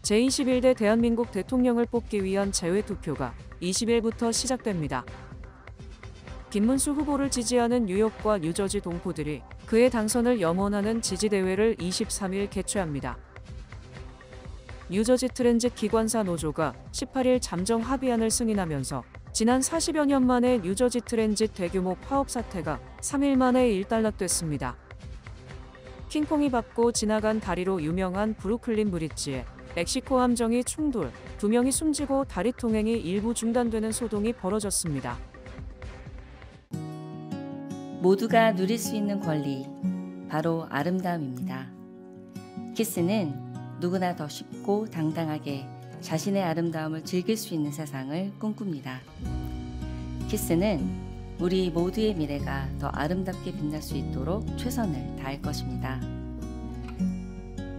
제21대 대한민국 대통령을 뽑기 위한 재외투표가 20일부터 시작됩니다. 김문수 후보를 지지하는 뉴욕과 뉴저지 동포들이 그의 당선을 염원하는 지지대회를 23일 개최합니다. 뉴저지 트랜짓 기관사 노조가 18일 잠정 합의안을 승인하면서 지난 40여 년 만에 뉴저지 트랜짓 대규모 파업 사태가 3일 만에 일단락됐습니다. 킹콩이 밟고 지나간 다리로 유명한 브루클린 브릿지에 멕시코 함정이 충돌, 2명이 숨지고 다리 통행이 일부 중단되는 소동이 벌어졌습니다. 모두가 누릴 수 있는 권리, 바로 아름다움입니다. 키스는 누구나 더 쉽고 당당하게 자신의 아름다움을 즐길 수 있는 세상을 꿈꿉니다. 키스는 우리 모두의 미래가 더 아름답게 빛날 수 있도록 최선을 다할 것입니다.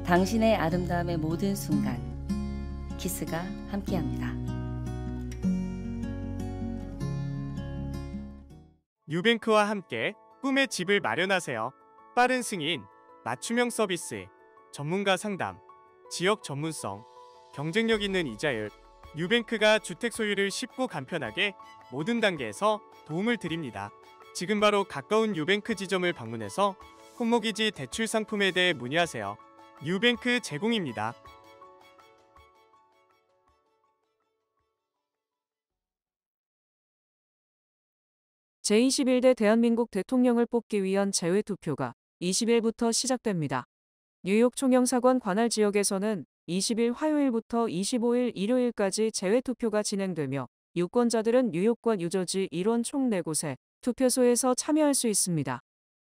당신의 아름다움의 모든 순간, 키스가 함께합니다. 뉴뱅크와 함께 꿈의 집을 마련하세요. 빠른 승인, 맞춤형 서비스, 전문가 상담, 지역 전문성, 경쟁력 있는 이자율. 뉴뱅크가 주택 소유를 쉽고 간편하게 모든 단계에서 도움을 드립니다. 지금 바로 가까운 뉴뱅크 지점을 방문해서 홈모기지 대출 상품에 대해 문의하세요. 뉴뱅크 제공입니다. 제21대 대한민국 대통령을 뽑기 위한 재외투표가 20일부터 시작됩니다. 뉴욕 총영사관 관할 지역에서는 20일 화요일부터 25일 일요일까지 재외투표가 진행되며 유권자들은 뉴욕과 뉴저지 일원 총 4곳의 투표소에서 참여할 수 있습니다.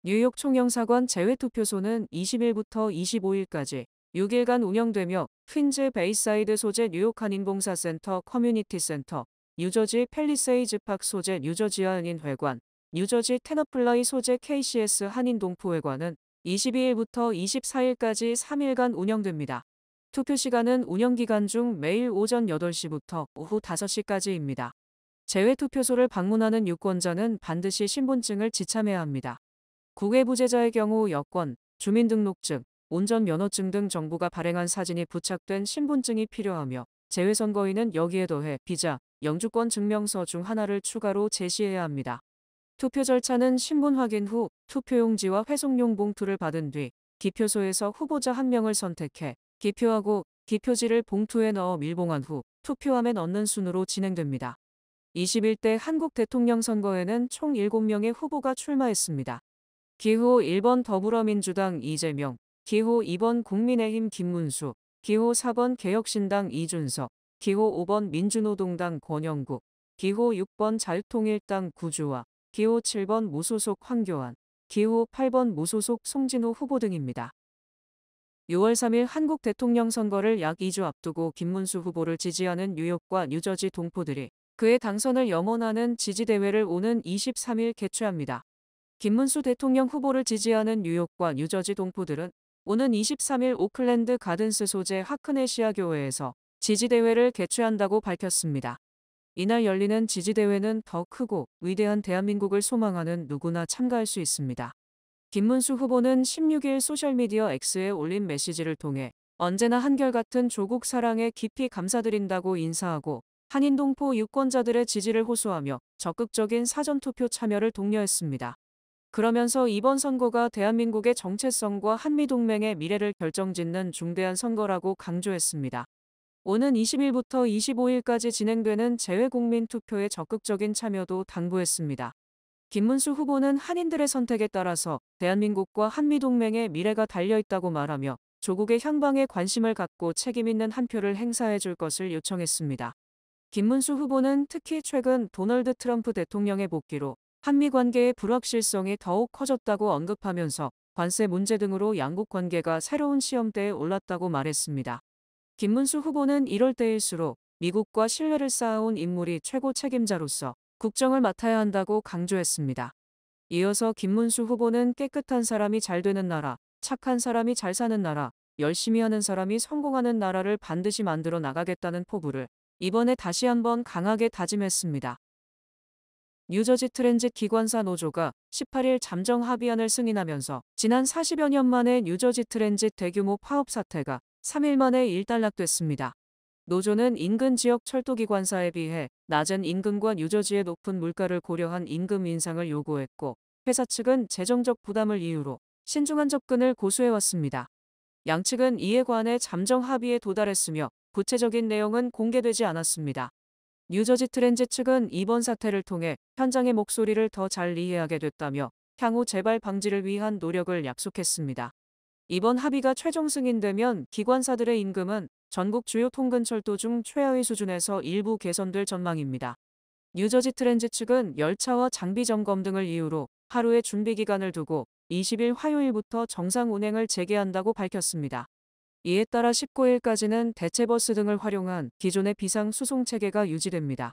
뉴욕 총영사관 재외투표소는 20일부터 25일까지 6일간 운영되며 퀸즈 베이사이드 소재 뉴욕 한인봉사센터 커뮤니티 센터, 뉴저지 팰리세이즈 팍 소재 뉴저지아 한인회관, 뉴저지 테너플라이 소재 KCS 한인동포회관은 22일부터 24일까지 3일간 운영됩니다. 투표 시간은 운영기간 중 매일 오전 8시부터 오후 5시까지입니다. 재외투표소를 방문하는 유권자는 반드시 신분증을 지참해야 합니다. 국외부재자의 경우 여권, 주민등록증, 운전면허증 등 정부가 발행한 사진이 부착된 신분증이 필요하며 재외선거인은 여기에 더해 비자, 영주권 증명서 중 하나를 추가로 제시해야 합니다. 투표 절차는 신분 확인 후 투표용지와 회송용 봉투를 받은 뒤 기표소에서 후보자 1명을 선택해 기표하고 기표지를 봉투에 넣어 밀봉한 후 투표함에 넣는 순으로 진행됩니다. 21대 한국 대통령 선거에는 총 7명의 후보가 출마했습니다. 기호 1번 더불어민주당 이재명, 기호 2번 국민의힘 김문수, 기호 4번 개혁신당 이준석, 기호 5번 민주노동당 권영국, 기호 6번 자유통일당 구주화, 기호 7번 무소속 황교안, 기호 8번 무소속 송진호 후보 등입니다. 6월 3일 한국 대통령 선거를 약 2주 앞두고 김문수 후보를 지지하는 뉴욕과 뉴저지 동포들이 그의 당선을 염원하는 지지대회를 오는 23일 개최합니다. 김문수 대통령 후보를 지지하는 뉴욕과 뉴저지 동포들은 오는 23일 오클랜드 가든스 소재 하크네시아 교회에서 지지대회를 개최한다고 밝혔습니다. 이날 열리는 지지대회는 더 크고 위대한 대한민국을 소망하는 누구나 참가할 수 있습니다. 김문수 후보는 16일 소셜미디어 X에 올린 메시지를 통해 언제나 한결같은 조국 사랑에 깊이 감사드린다고 인사하고 한인동포 유권자들의 지지를 호소하며 적극적인 사전투표 참여를 독려했습니다. 그러면서 이번 선거가 대한민국의 정체성과 한미동맹의 미래를 결정짓는 중대한 선거라고 강조했습니다. 오는 20일부터 25일까지 진행되는 재외국민투표에 적극적인 참여도 당부했습니다. 김문수 후보는 한인들의 선택에 따라서 대한민국과 한미동맹의 미래가 달려있다고 말하며 조국의 향방에 관심을 갖고 책임있는 한 표를 행사해 줄 것을 요청했습니다. 김문수 후보는 특히 최근 도널드 트럼프 대통령의 복귀로 한미 관계의 불확실성이 더욱 커졌다고 언급하면서 관세 문제 등으로 양국 관계가 새로운 시험대에 올랐다고 말했습니다. 김문수 후보는 이럴 때일수록 미국과 신뢰를 쌓아온 인물이 최고 책임자로서 국정을 맡아야 한다고 강조했습니다. 이어서 김문수 후보는 깨끗한 사람이 잘 되는 나라, 착한 사람이 잘 사는 나라, 열심히 하는 사람이 성공하는 나라를 반드시 만들어 나가겠다는 포부를 이번에 다시 한번 강하게 다짐했습니다. 뉴저지 트랜짓 기관사 노조가 18일 잠정 합의안을 승인하면서 지난 40여 년 만에 뉴저지 트랜짓 대규모 파업 사태가 3일 만에 일단락됐습니다. 노조는 인근 지역 철도기관사에 비해 낮은 임금과 유저지의 높은 물가를 고려한 임금 인상을 요구했고, 회사 측은 재정적 부담을 이유로 신중한 접근을 고수해왔습니다. 양측은 이에 관해 잠정 합의에 도달했으며 구체적인 내용은 공개되지 않았습니다. 뉴저지 트랜짓 측은 이번 사태를 통해 현장의 목소리를 더 잘 이해하게 됐다며 향후 재발 방지를 위한 노력을 약속했습니다. 이번 합의가 최종 승인되면 기관사들의 임금은 전국 주요 통근철도 중 최하위 수준에서 일부 개선될 전망입니다. 뉴저지 트랜짓 측은 열차와 장비 점검 등을 이유로 하루의 준비 기간을 두고 20일 화요일부터 정상 운행을 재개한다고 밝혔습니다. 이에 따라 19일까지는 대체버스 등을 활용한 기존의 비상 수송 체계가 유지됩니다.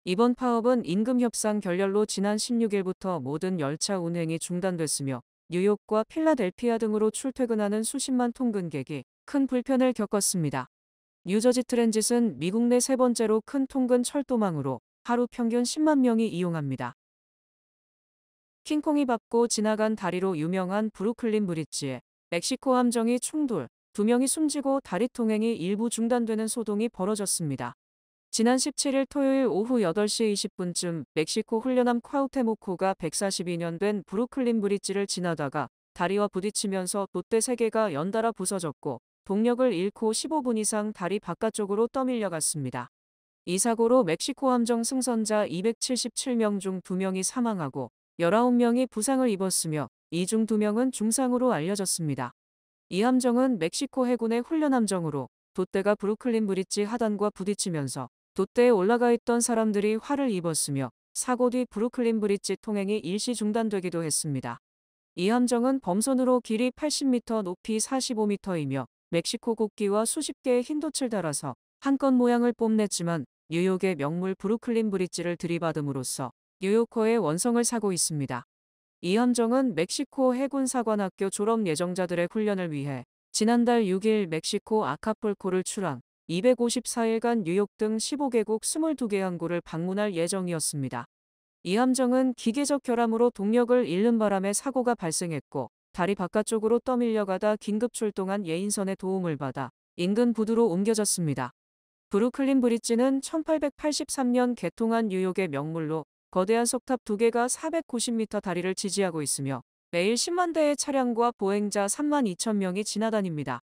이번 파업은 임금 협상 결렬로 지난 16일부터 모든 열차 운행이 중단됐으며 뉴욕과 필라델피아 등으로 출퇴근하는 수십만 통근객이 큰 불편을 겪었습니다. 뉴저지 트랜짓은 미국 내 세 번째로 큰 통근 철도망으로 하루 평균 10만 명이 이용합니다. 킹콩이 밟고 지나간 다리로 유명한 브루클린 브릿지에 멕시코 함정이 충돌, 2명이 숨지고 다리 통행이 일부 중단되는 소동이 벌어졌습니다. 지난 17일 토요일 오후 8시 20분쯤 멕시코 훈련함 콰우테모코가 142년 된 브루클린 브릿지를 지나다가 다리와 부딪히면서 돛대 3개가 연달아 부서졌고 동력을 잃고 15분 이상 다리 바깥쪽으로 떠밀려갔습니다. 이 사고로 멕시코 함정 승선자 277명 중 2명이 사망하고 19명이 부상을 입었으며 이 중 2명은 중상으로 알려졌습니다. 이 함정은 멕시코 해군의 훈련함정으로 돛대가 브루클린 브릿지 하단과 부딪히면서 돛대에 올라가 있던 사람들이 화를 입었으며 사고 뒤 브루클린 브릿지 통행이 일시 중단되기도 했습니다. 이 함정은 범선으로 길이 80m, 높이 45m이며 멕시코 국기와 수십 개의 흰돛을 달아서 한 건 모양을 뽐냈지만 뉴욕의 명물 브루클린 브릿지를 들이받음으로써 뉴요커의 원성을 사고 있습니다. 이 함정은 멕시코 해군사관학교 졸업 예정자들의 훈련을 위해 지난달 6일 멕시코 아카풀코를 출항 254일간 뉴욕 등 15개국 22개 항구를 방문할 예정이었습니다. 이 함정은 기계적 결함으로 동력을 잃는 바람에 사고가 발생했고 다리 바깥쪽으로 떠밀려가다 긴급 출동한 예인선의 도움을 받아 인근 부두로 옮겨졌습니다. 브루클린 브릿지는 1883년 개통한 뉴욕의 명물로 거대한 석탑 2개가 490m 다리를 지지하고 있으며 매일 10만 대의 차량과 보행자 3만 2천 명이 지나다닙니다.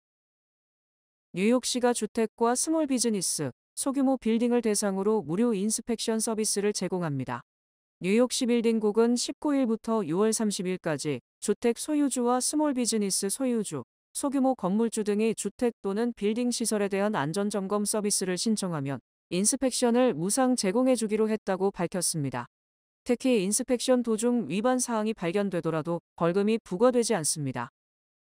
뉴욕시가 주택과 스몰 비즈니스, 소규모 빌딩을 대상으로 무료 인스펙션 서비스를 제공합니다. 뉴욕시 빌딩국은 19일부터 6월 30일까지 주택 소유주와 스몰 비즈니스 소유주, 소규모 건물주 등이 주택 또는 빌딩 시설에 대한 안전점검 서비스를 신청하면 인스펙션을 무상 제공해 주기로 했다고 밝혔습니다. 특히 인스펙션 도중 위반 사항이 발견되더라도 벌금이 부과되지 않습니다.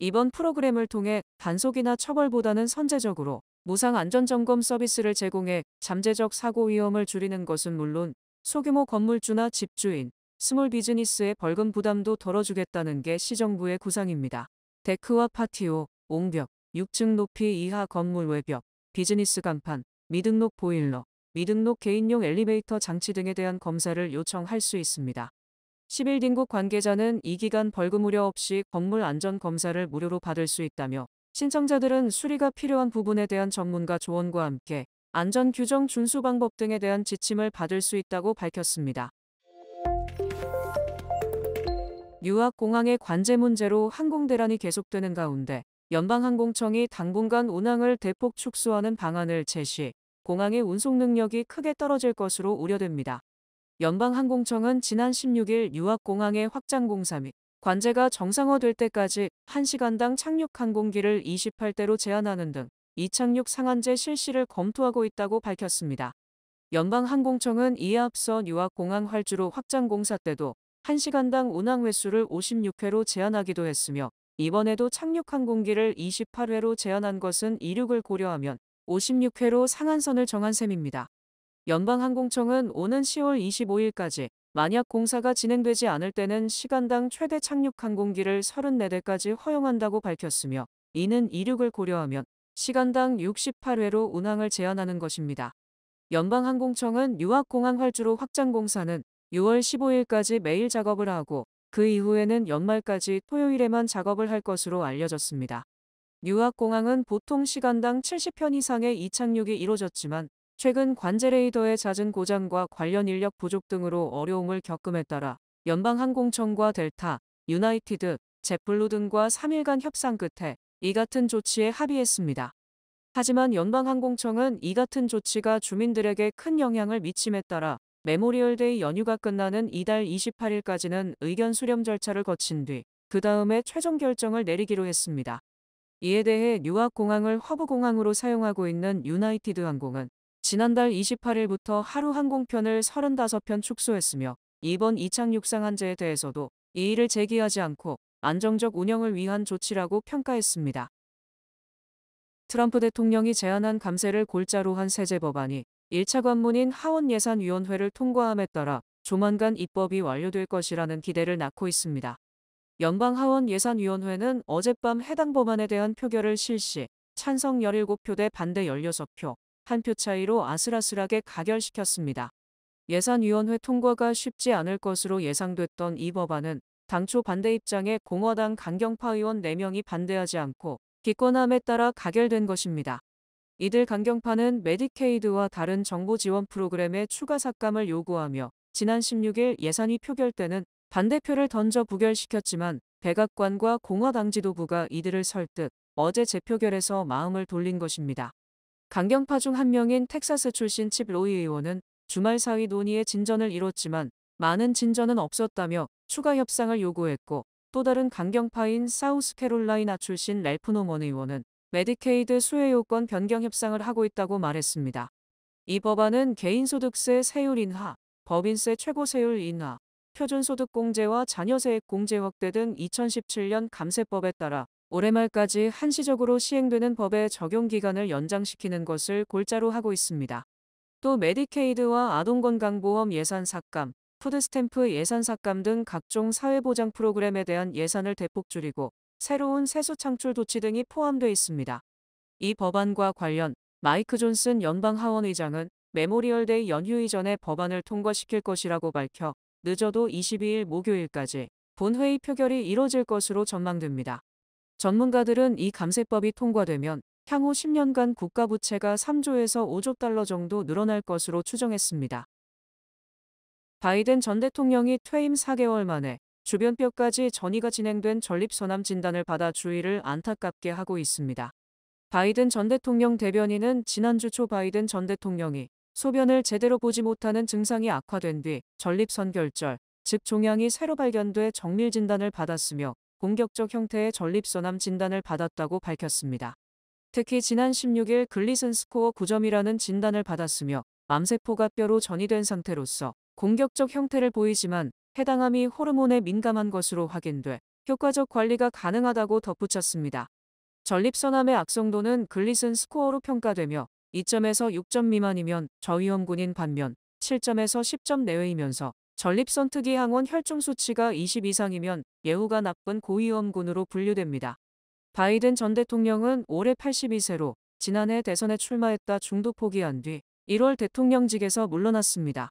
이번 프로그램을 통해 단속이나 처벌보다는 선제적으로 무상 안전점검 서비스를 제공해 잠재적 사고 위험을 줄이는 것은 물론 소규모 건물주나 집주인, 스몰 비즈니스의 벌금 부담도 덜어주겠다는 게 시정부의 구상입니다. 데크와 파티오, 옹벽, 6층 높이 이하 건물 외벽, 비즈니스 간판, 미등록 보일러, 미등록 개인용 엘리베이터 장치 등에 대한 검사를 요청할 수 있습니다. 11딩국 관계자는 이 기간 벌금 우려 없이 건물 안전 검사를 무료로 받을 수 있다며 신청자들은 수리가 필요한 부분에 대한 전문가 조언과 함께 안전 규정 준수 방법 등에 대한 지침을 받을 수 있다고 밝혔습니다. 뉴악 공항의 관제 문제로 항공 대란이 계속되는 가운데 연방항공청이 당분간 운항을 대폭 축소하는 방안을 제시, 공항의 운송 능력이 크게 떨어질 것으로 우려됩니다. 연방항공청은 지난 16일 뉴악 공항의 확장 공사 및 관제가 정상화될 때까지 1시간당 착륙 항공기를 28대로 제한하는 등 이착륙 상한제 실시를 검토하고 있다고 밝혔습니다. 연방항공청은 이에 앞서 뉴악 공항 활주로 확장 공사 때도 1시간당 운항 횟수를 56회로 제한하기도 했으며 이번에도 착륙 항공기를 28회로 제한한 것은 이륙을 고려하면 56회로 상한선을 정한 셈입니다. 연방항공청은 오는 10월 25일까지 만약 공사가 진행되지 않을 때는 시간당 최대 착륙 항공기를 34대까지 허용한다고 밝혔으며 이는 이륙을 고려하면 시간당 68회로 운항을 제한하는 것입니다. 연방항공청은 뉴악공항 활주로 확장 공사는 6월 15일까지 매일 작업을 하고 그 이후에는 연말까지 토요일에만 작업을 할 것으로 알려졌습니다. 뉴욕공항은 보통 시간당 70편 이상의 이착륙이 이뤄졌지만 최근 관제 레이더의 잦은 고장과 관련 인력 부족 등으로 어려움을 겪음에 따라 연방항공청과 델타, 유나이티드, 젯블루 등과 3일간 협상 끝에 이 같은 조치에 합의했습니다. 하지만 연방항공청은 이 같은 조치가 주민들에게 큰 영향을 미침에 따라 메모리얼데이 연휴가 끝나는 이달 28일까지는 의견 수렴 절차를 거친 뒤 그 다음에 최종 결정을 내리기로 했습니다. 이에 대해 뉴욕공항을 허브공항으로 사용하고 있는 유나이티드 항공은 지난달 28일부터 하루 항공편을 35편 축소했으며 이번 이착륙상 한제에 대해서도 이의를 제기하지 않고 안정적 운영을 위한 조치라고 평가했습니다. 트럼프 대통령이 제안한 감세를 골자로 한 세제 법안이 1차 관문인 하원예산위원회를 통과함에 따라 조만간 입법이 완료될 것이라는 기대를 낳고 있습니다. 연방하원예산위원회는 어젯밤 해당 법안에 대한 표결을 실시, 찬성 17표 대 반대 16표, 한 표 차이로 아슬아슬하게 가결시켰습니다. 예산위원회 통과가 쉽지 않을 것으로 예상됐던 이 법안은 당초 반대 입장에 공화당 강경파 의원 4명이 반대하지 않고 기권함에 따라 가결된 것입니다. 이들 강경파는 메디케이드와 다른 정부 지원 프로그램의 추가 삭감을 요구하며 지난 16일 예산위 표결 때는 반대표를 던져 부결시켰지만 백악관과 공화당 지도부가 이들을 설득, 어제 재표결에서 마음을 돌린 것입니다. 강경파 중 한 명인 텍사스 출신 칩 로이 의원은 주말 사위 논의에 진전을 이뤘지만 많은 진전은 없었다며 추가 협상을 요구했고 또 다른 강경파인 사우스캐롤라이나 출신 랠프 노먼 의원은 메디케이드 수혜 요건 변경 협상을 하고 있다고 말했습니다. 이 법안은 개인소득세 세율 인하, 법인세 최고 세율 인하, 표준소득 공제와 자녀세액 공제 확대 등 2017년 감세법에 따라 올해 말까지 한시적으로 시행되는 법의 적용 기간을 연장시키는 것을 골자로 하고 있습니다. 또 메디케이드와 아동건강보험 예산 삭감, 푸드스탬프 예산 삭감 등 각종 사회보장 프로그램에 대한 예산을 대폭 줄이고 새로운 세수 창출 조치 등이 포함되어 있습니다. 이 법안과 관련 마이크 존슨 연방하원 의장은 메모리얼데이 연휴 이전에 법안을 통과시킬 것이라고 밝혀 늦어도 22일 목요일까지 본회의 표결이 이뤄질 것으로 전망됩니다. 전문가들은 이 감세법이 통과되면 향후 10년간 국가부채가 3조에서 5조 달러 정도 늘어날 것으로 추정했습니다. 바이든 전 대통령이 퇴임 4개월 만에 주변뼈까지 전이가 진행된 전립선암 진단을 받아 주의를 안타깝게 하고 있습니다. 바이든 전 대통령 대변인은 지난주 초 바이든 전 대통령이 소변을 제대로 보지 못하는 증상이 악화된 뒤 전립선결절, 즉 종양이 새로 발견돼 정밀 진단을 받았으며 공격적 형태의 전립선암 진단을 받았다고 밝혔습니다. 특히 지난 16일 글리슨 스코어 9점이라는 진단을 받았으며 암세포가 뼈로 전이된 상태로서 공격적 형태를 보이지만 해당 암이 호르몬에 민감한 것으로 확인돼 효과적 관리가 가능하다고 덧붙였습니다. 전립선암의 악성도는 글리슨 스코어로 평가되며 2점에서 6점 미만이면 저위험군인 반면 7점에서 10점 내외이면서 전립선 특이 항원 혈중 수치가 20 이상이면 예후가 나쁜 고위험군으로 분류됩니다. 바이든 전 대통령은 올해 82세로 지난해 대선에 출마했다 중도 포기한 뒤 1월 대통령직에서 물러났습니다.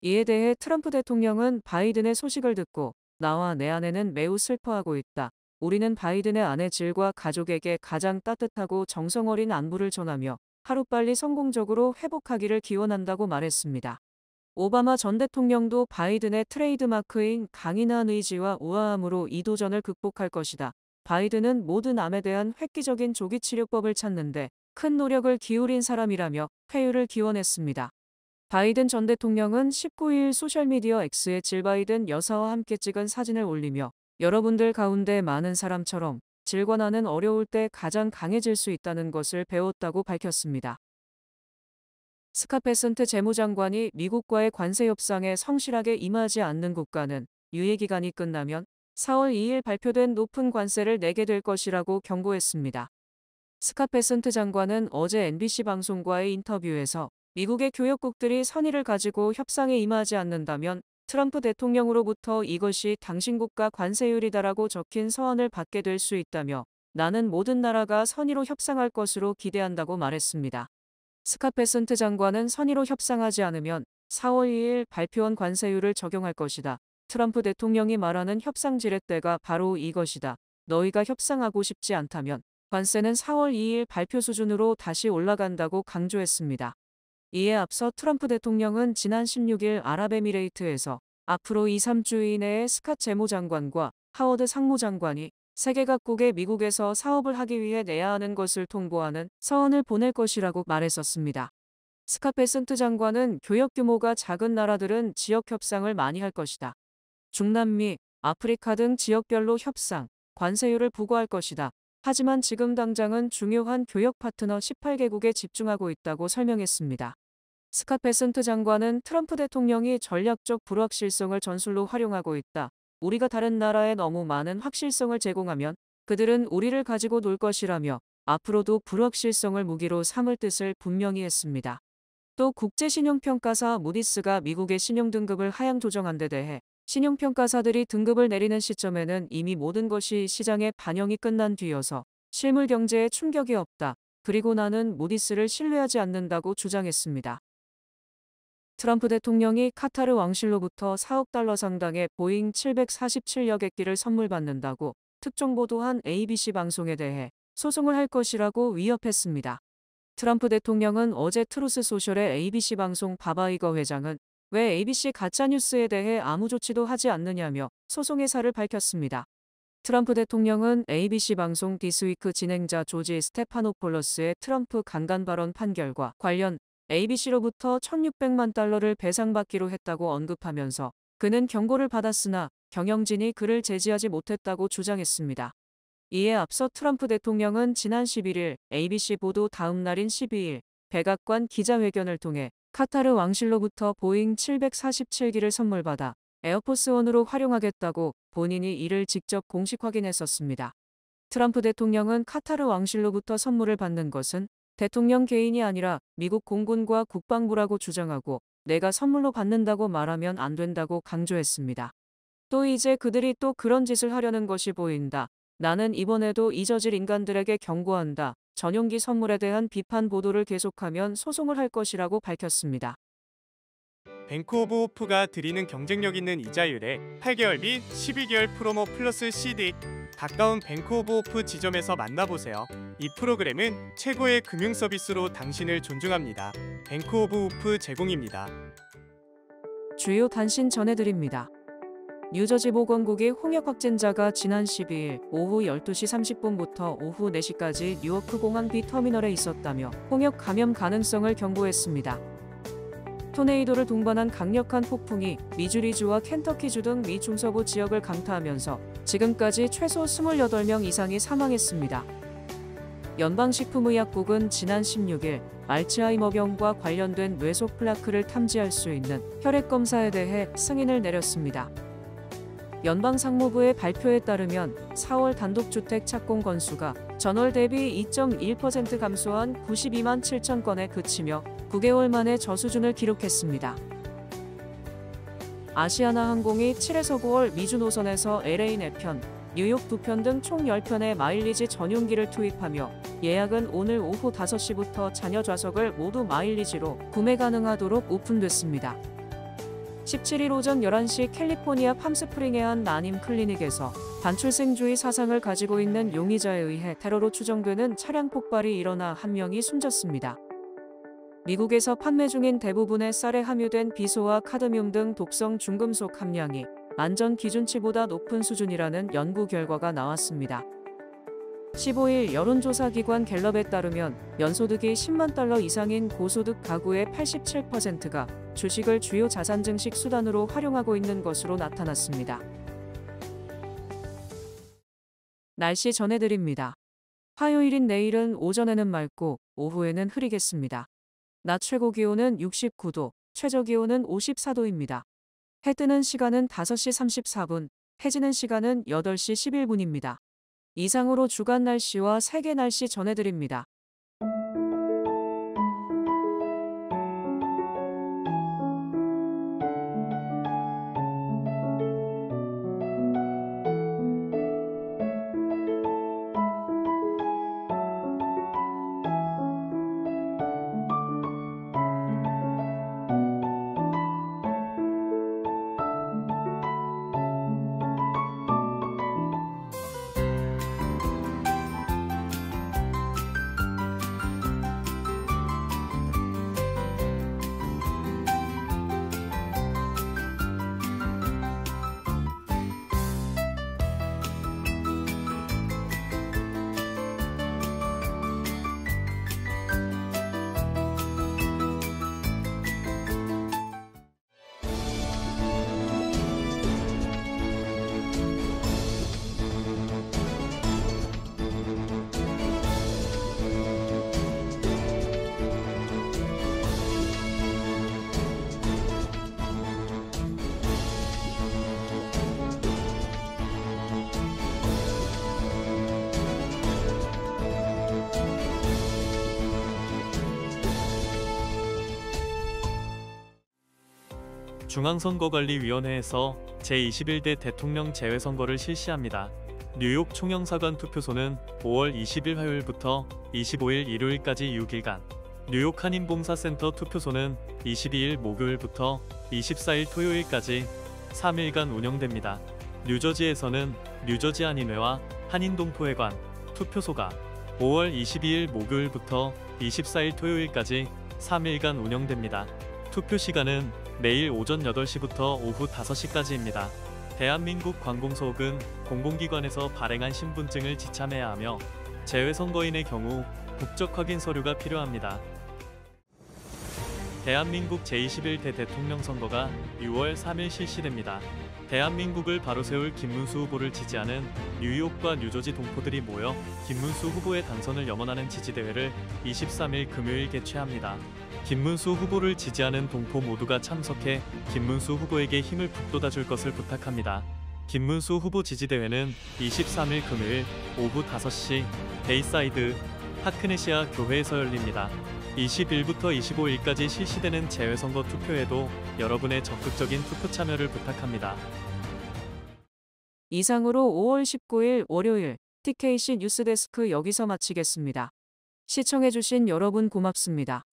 이에 대해 트럼프 대통령은 바이든의 소식을 듣고 나와 내 아내는 매우 슬퍼하고 있다. 우리는 바이든의 아내 질과 가족에게 가장 따뜻하고 정성 어린 안부를 전하며 하루빨리 성공적으로 회복하기를 기원한다고 말했습니다. 오바마 전 대통령도 바이든의 트레이드마크인 강인한 의지와 우아함으로 이 도전을 극복할 것이다. 바이든은 모든 암에 대한 획기적인 조기 치료법을 찾는데 큰 노력을 기울인 사람이라며 회유를 기원했습니다. 바이든 전 대통령은 19일 소셜미디어 X에 질 바이든 여사와 함께 찍은 사진을 올리며 여러분들 가운데 많은 사람처럼 질과 나는 어려울 때 가장 강해질 수 있다는 것을 배웠다고 밝혔습니다. 스캇 베센트 재무장관이 미국과의 관세 협상에 성실하게 임하지 않는 국가는 유예기간이 끝나면 4월 2일 발표된 높은 관세를 내게 될 것이라고 경고했습니다. 스캇 베센트 장관은 어제 NBC 방송과의 인터뷰에서 미국의 교역국들이 선의를 가지고 협상에 임하지 않는다면 트럼프 대통령으로부터 이것이 당신 국가 관세율이다라고 적힌 서한을 받게 될 수 있다며 나는 모든 나라가 선의로 협상할 것으로 기대한다고 말했습니다. 스캇 베센트 장관은 선의로 협상하지 않으면 4월 2일 발표한 관세율을 적용할 것이다. 트럼프 대통령이 말하는 협상 지렛대가 바로 이것이다. 너희가 협상하고 싶지 않다면 관세는 4월 2일 발표 수준으로 다시 올라간다고 강조했습니다. 이에 앞서 트럼프 대통령은 지난 16일 아랍에미레이트에서 앞으로 2, 3주 이내에 스캇 재무장관과 하워드 상무장관이 세계 각국에 미국에서 사업을 하기 위해 내야 하는 것을 통보하는 서한을 보낼 것이라고 말했었습니다. 스캇 베슨트 장관은 교역 규모가 작은 나라들은 지역 협상을 많이 할 것이다. 중남미, 아프리카 등 지역별로 협상, 관세율을 부과할 것이다. 하지만 지금 당장은 중요한 교역 파트너 18개국에 집중하고 있다고 설명했습니다. 스캇 베슨트 장관은 트럼프 대통령이 전략적 불확실성을 전술로 활용하고 있다. 우리가 다른 나라에 너무 많은 확실성을 제공하면 그들은 우리를 가지고 놀 것이라며 앞으로도 불확실성을 무기로 삼을 뜻을 분명히 했습니다. 또 국제신용평가사 무디스가 미국의 신용등급을 하향 조정한 데 대해 신용평가사들이 등급을 내리는 시점에는 이미 모든 것이 시장에 반영이 끝난 뒤여서 실물 경제에 충격이 없다. 그리고 나는 무디스를 신뢰하지 않는다고 주장했습니다. 트럼프 대통령이 카타르 왕실로부터 4억 달러 상당의 보잉 747여 객기를 선물 받는다고 특정 보도한 ABC 방송에 대해 소송을 할 것이라고 위협했습니다. 트럼프 대통령은 어제 트루스 소셜의 ABC 방송 바바이거 회장은 왜 ABC 가짜뉴스에 대해 아무 조치도 하지 않느냐며 소송의 사를 밝혔습니다. 트럼프 대통령은 ABC 방송 디스위크 진행자 조지 스테파노폴러스의 트럼프 강간 발언 판결과 관련 ABC로부터 1,600만 달러를 배상받기로 했다고 언급하면서 그는 경고를 받았으나 경영진이 그를 제지하지 못했다고 주장했습니다. 이에 앞서 트럼프 대통령은 지난 11일 ABC 보도 다음 날인 12일 백악관 기자회견을 통해 카타르 왕실로부터 보잉 747기를 선물받아 에어포스원으로 활용하겠다고 본인이 이를 직접 공식 확인했었습니다. 트럼프 대통령은 카타르 왕실로부터 선물을 받는 것은 대통령 개인이 아니라 미국 공군과 국방부라고 주장하고 내가 선물로 받는다고 말하면 안 된다고 강조했습니다. 또 이제 그들이 또 그런 짓을 하려는 것이 보인다. 나는 이번에도 잊어질 인간들에게 경고한다. 전용기 선물에 대한 비판 보도를 계속하면 소송을 할 것이라고 밝혔습니다. 뱅크 오브 호프가 드리는 경쟁력 있는 이자율에 8개월 및 12개월 프로모 플러스 CD 가까운 뱅크 오브 호프 지점에서 만나보세요. 이 프로그램은 최고의 금융 서비스로 당신을 존중합니다. 뱅크 오브 호프 제공입니다. 주요 단신 전해드립니다. 뉴저지 보건국의 홍역 확진자가 지난 12일 오후 12시 30분부터 오후 4시까지 뉴워크 공항 B터미널에 있었다며 홍역 감염 가능성을 경고했습니다. 토네이도를 동반한 강력한 폭풍이 미주리주와 켄터키주 등 미 중서부 지역을 강타하면서 지금까지 최소 28명 이상이 사망했습니다. 연방식품의약국은 지난 16일 알츠하이머병과 관련된 뇌속 플라크를 탐지할 수 있는 혈액 검사에 대해 승인을 내렸습니다. 연방상무부의 발표에 따르면 4월 단독주택 착공 건수가 전월 대비 2.1% 감소한 92만 7천 건에 그치며 9개월 만에 저수준을 기록했습니다. 아시아나항공이 7에서 9월 미주 노선에서 LA 4편, 뉴욕 2편 등 총 10편의 마일리지 전용기를 투입하며 예약은 오늘 오후 5시부터 잔여 좌석을 모두 마일리지로 구매 가능하도록 오픈됐습니다. 17일 오전 11시 캘리포니아 팜스프링의 한 난임 클리닉에서 반출생주의 사상을 가지고 있는 용의자에 의해 테러로 추정되는 차량 폭발이 일어나 한 명이 숨졌습니다. 미국에서 판매 중인 대부분의 쌀에 함유된 비소와 카드뮴 등 독성 중금속 함량이 안전 기준치보다 높은 수준이라는 연구 결과가 나왔습니다. 15일 여론조사기관 갤럽에 따르면 연소득이 10만 달러 이상인 고소득 가구의 87%가 주식을 주요 자산 증식 수단으로 활용하고 있는 것으로 나타났습니다. 날씨 전해드립니다. 화요일인 내일은 오전에는 맑고 오후에는 흐리겠습니다. 낮 최고 기온은 69도, 최저 기온은 54도입니다. 해 뜨는 시간은 5시 34분, 해 지는 시간은 8시 11분입니다. 이상으로 주간 날씨와 세계 날씨 전해드립니다. 중앙선거관리위원회에서 제21대 대통령 재외선거를 실시합니다. 뉴욕 총영사관 투표소는 5월 20일 화요일부터 25일 일요일까지 6일간, 뉴욕 한인봉사센터 투표소는 22일 목요일부터 24일 토요일까지 3일간 운영됩니다. 뉴저지에서는 뉴저지 한인회와 한인동포회관 투표소가 5월 22일 목요일부터 24일 토요일까지 3일간 운영됩니다. 투표 시간은 매일 오전 8시부터 오후 5시까지입니다. 대한민국 관공서욱은 공공기관에서 발행한 신분증을 지참해야 하며 재외선거인의 경우 국적 확인 서류가 필요합니다. 대한민국 제21대 대통령 선거가 6월 3일 실시됩니다. 대한민국을 바로 세울 김문수 후보를 지지하는 뉴욕과 뉴저지 동포들이 모여 김문수 후보의 당선을 염원하는 지지대회를 23일 금요일 개최합니다. 김문수 후보를 지지하는 동포 모두가 참석해 김문수 후보에게 힘을 북돋아줄 것을 부탁합니다. 김문수 후보 지지대회는 23일 금요일 오후 5시 베이사이드 하크네시아 교회에서 열립니다. 20일부터 25일까지 실시되는 재외선거 투표에도 여러분의 적극적인 투표 참여를 부탁합니다. 이상으로 5월 19일 월요일 TKC 뉴스데스크 여기서 마치겠습니다. 시청해주신 여러분 고맙습니다.